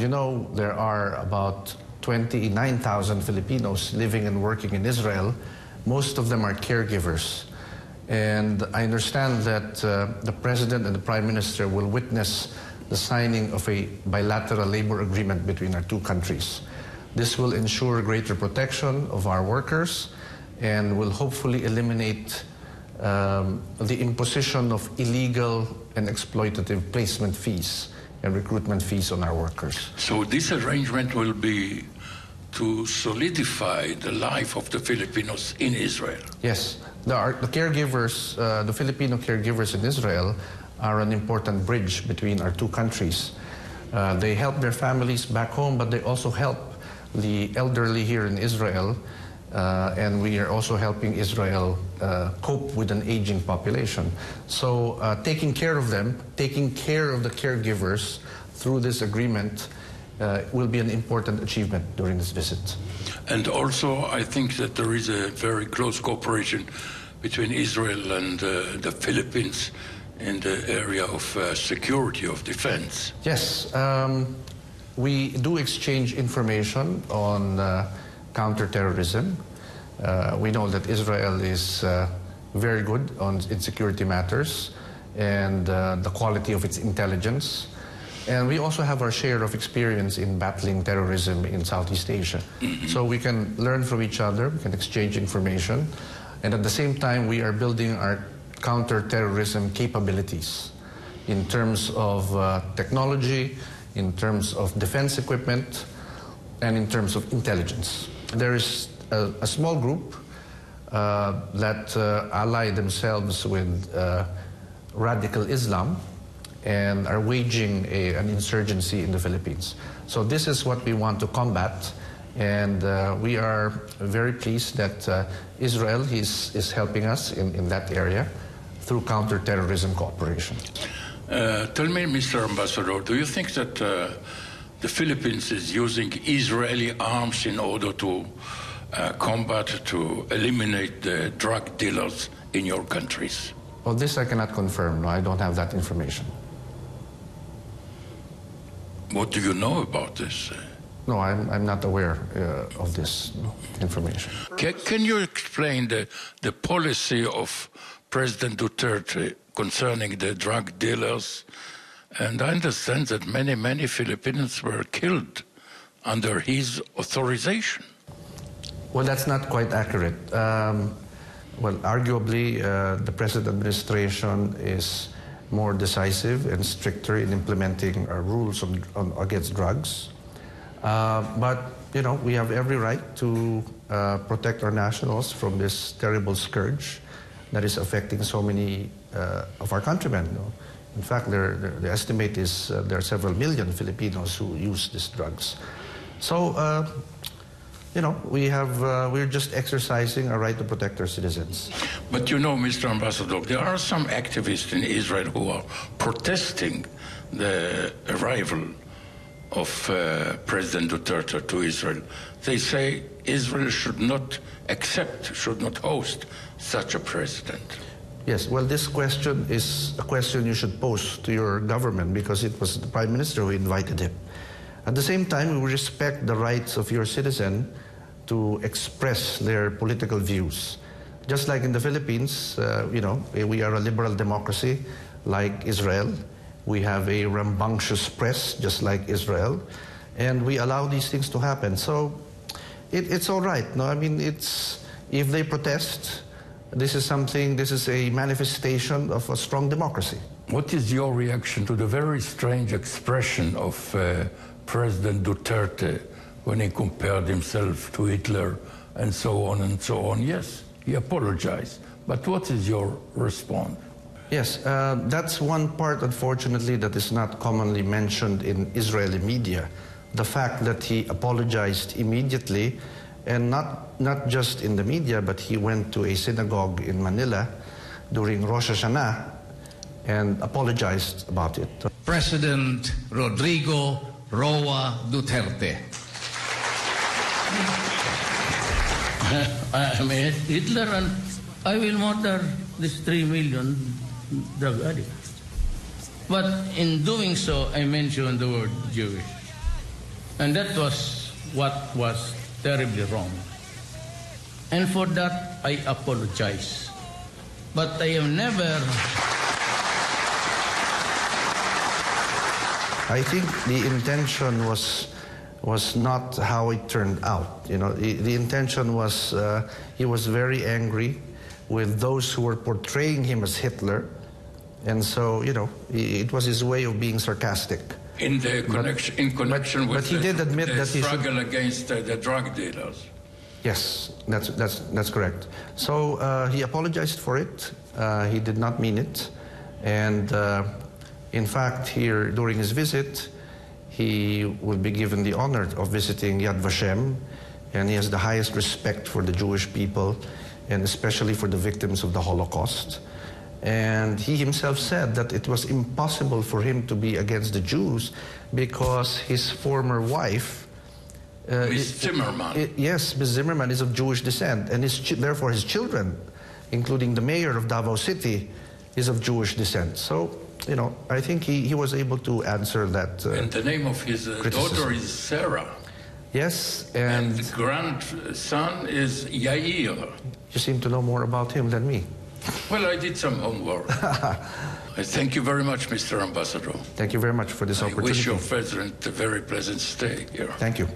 you know, there are about 29,000 Filipinos living and working in Israel. Most of them are caregivers. And I understand that the President and the Prime Minister will witness the signing of a bilateral labor agreement between our two countries. This will ensure greater protection of our workers and will hopefully eliminate the imposition of illegal and exploitative placement fees and recruitment fees on our workers. So this arrangement will be to solidify the life of the Filipinos in Israel? Yes. The caregivers, the Filipino caregivers in Israel are an important bridge between our two countries. They help their families back home, but they also help the elderly here in Israel, and we are also helping Israel cope with an aging population. So taking care of them, taking care of the caregivers through this agreement will be an important achievement during this visit. And also, I think that there is a very close cooperation between Israel and the Philippines in the area of security, of defense. Yes, we do exchange information on counterterrorism. We know that Israel is very good in security matters and the quality of its intelligence. And we also have our share of experience in battling terrorism in Southeast Asia. Mm-hmm. So we can learn from each other, we can exchange information, and at the same time we are building our counter-terrorism capabilities in terms of technology, in terms of defense equipment, and in terms of intelligence. There is a small group that ally themselves with radical Islam and are waging an insurgency in the Philippines. So this is what we want to combat, and we are very pleased that Israel is helping us in that area through counterterrorism cooperation. Tell me, Mr. Ambassador, do you think that the Philippines is using Israeli arms in order to combat, to eliminate the drug dealers in your countries? Well, this I cannot confirm. No, I don't have that information. What do you know about this? No, I'm not aware of this information. Can you explain the policy of President Duterte concerning the drug dealers? And I understand that many Filipinos were killed under his authorization. Well, that's not quite accurate. Well, arguably, the present administration is more decisive and stricter in implementing rules against drugs. But, you know, we have every right to protect our nationals from this terrible scourge that is affecting so many of our countrymen. You know? In fact, the estimate is there are several million Filipinos who use these drugs. So, you know, we're just exercising our right to protect our citizens. But you know, Mr. Ambassador, there are some activists in Israel who are protesting the arrival of President Duterte to Israel. They say Israel should not accept, should not host such a president. Yes, well, this question is a question you should pose to your government because it was the Prime Minister who invited him. At the same time, we respect the rights of your citizen to express their political views. Just like in the Philippines, you know, we are a liberal democracy like Israel. We have a rambunctious press just like Israel, and we allow these things to happen. So it's all right. No, I mean, if they protest, this is a manifestation of a strong democracy. What is your reaction to the very strange expression of President Duterte when he compared himself to Hitler and so on and so on? Yes, he apologized. But what is your response? Yes, that's one part, unfortunately, that is not commonly mentioned in Israeli media. The fact that he apologized immediately, and not just in the media, but he went to a synagogue in Manila during Rosh Hashanah and apologized about it. President Rodrigo Roa Duterte. I mean, Hitler and I will murder this 3 million drug addicts. But in doing so, I mentioned the word Jewish. And that was what was terribly wrong. And for that, I apologize. But I have never... I think the intention was not how it turned out. You know, the intention was he was very angry with those who were portraying him as Hitler, and so it was his way of being sarcastic. In connection with he did admit the that he struggle against the drug dealers. Yes, that's correct. So he apologized for it. He did not mean it, and. In fact, here during his visit, he will be given the honor of visiting Yad Vashem, and he has the highest respect for the Jewish people, and especially for the victims of the Holocaust. And he himself said that it was impossible for him to be against the Jews because his former wife, Ms. Zimmerman. Yes, Ms. Zimmerman is of Jewish descent, and therefore his children, including the mayor of Davao City, is of Jewish descent. So, I think he was able to answer that. And the name of his daughter is Sarah. Yes, and the grandson is Yair. You seem to know more about him than me. Well, I did some homework. I thank you very much, Mr. Ambassador. Thank you very much for this opportunity. I wish your president a very pleasant stay here. Thank you.